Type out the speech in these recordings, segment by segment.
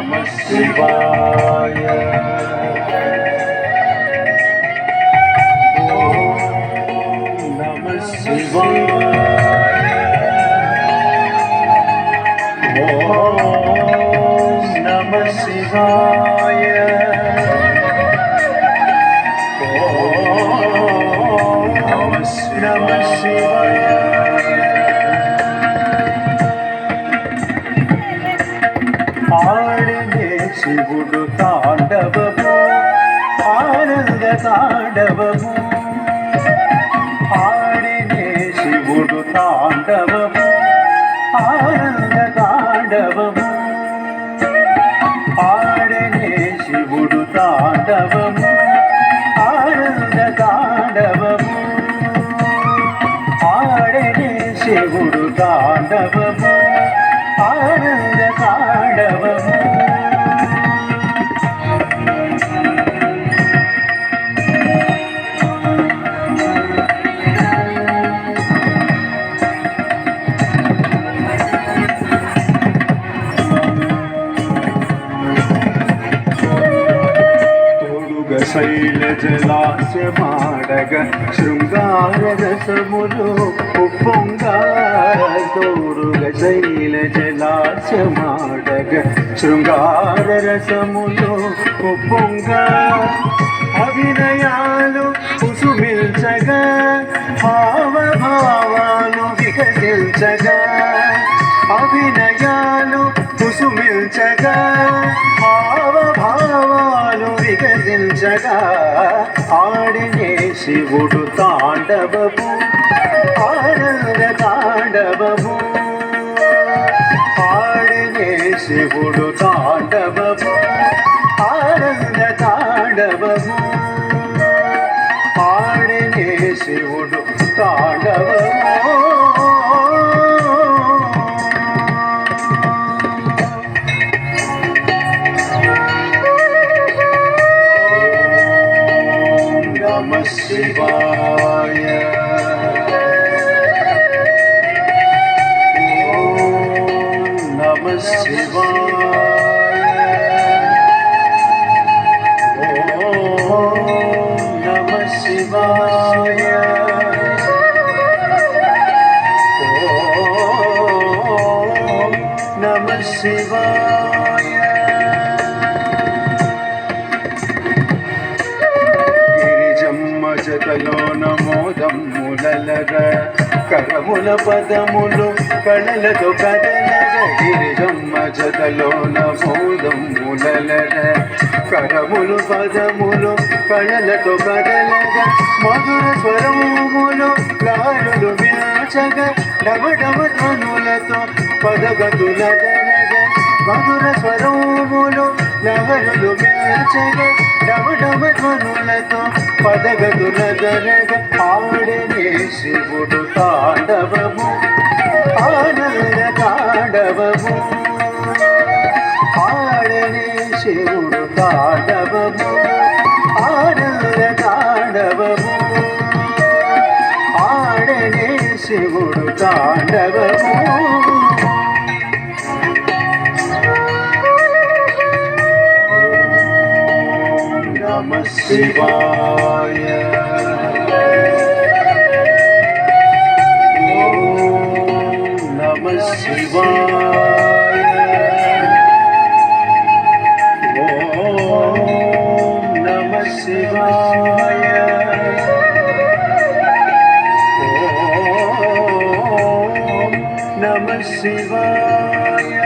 శివాయ. ఓం నమః శివాయ. ఓం నమః శివాయ. ఓం నమః శివాయ. ఆడనే శివుడు తాండవము, ఆనంద తాండవము. ఆడనే శివుడు తాండవము, ఆనంద తాండవము. ఆడనే శివుడు తాండవము, ఆనంద తాండవము. ఆడనే శివుడు తాండవము, ఆనంద తాండవము. శైలజలాస్యమాడగ శృంగార రసములు ఉప్పొంగ. తోడుగ శైలజలాస్యమాడగ శృంగార రసములు ఉప్పొంగ. అభినయాలు కుసుమిల్చగా, హావభావాలు వికసించగా. అభినయాలు కుసుమిల్చగా, హావభావాలు వికసించగా. ఆడనే శివుడు తాండవము, ఆనంద తాండవము. ఆడనే శివుడు తాండవము, ఆనంద తాండవము. ఆడనే శివుడు తాండవము. నమః శివాయ. ఓం నమః శివాయ. ఓం నమః శివాయ. ఓం నమః శివాయ. జతలో నమోదమ్ములగ కరముల పదములు కళలతో కదలగ. గిరిజమ్మ జతలో నమోదమ్ములగ కరములు పదములు కళలతో కదలగ. మధుర స్వరములు లాలులు వినాచగ, డమడమ ధ్వనులతో పదగతుల దలగ. మధుర స్వరములు లహరులు వినాచగ, డమడమ ధ్వనులతో పదగతుల దలగ. ఆడనే శివుడు తాండవము, ఆనంద తాండవము. ఆడనే శివుడు తాండవము, ఆనంద తాండవము. ఆడనే శివుడు తాండవము. నమః శివాయ. ఓం నమః శివాయ. ఓం నమః శివాయ. ఓం నమః శివాయ.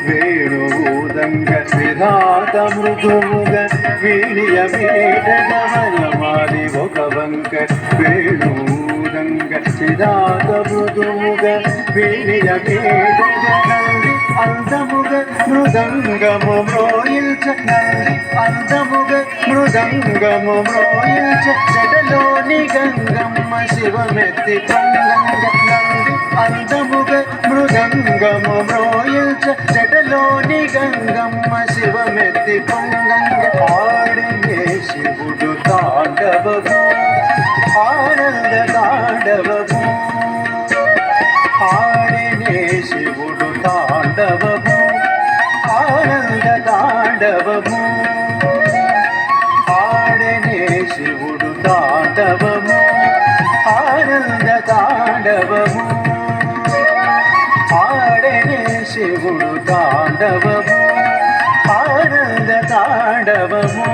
వేణుదంగ విధాత మృదుముగ వీణియ మేడగమనమాలి ఒక వంక. వేణుదంగ విధాత మృదుముగ వీణియ మేడగనంది అందముగ మృదంగము మ్రోయిల్చ. నంది అందముగ మృదంగము మ్రోయిల్చ. జటలోని గంగమ్మ శివమెత్తి పొంగంగ. నంది అందముగ మృదంగము మ్రోయిల్చ. జటలోని గంగమ్మ శివమెత్తి పొంగంగ. ఆడనే శివుడు తాండవము, ఆనంద తాండవము. తాండవము ఆడనే శివుడు తాండవము ఆనంద తాండవము ఆడనే శివుడు తాండవము ఆనంద తాండవము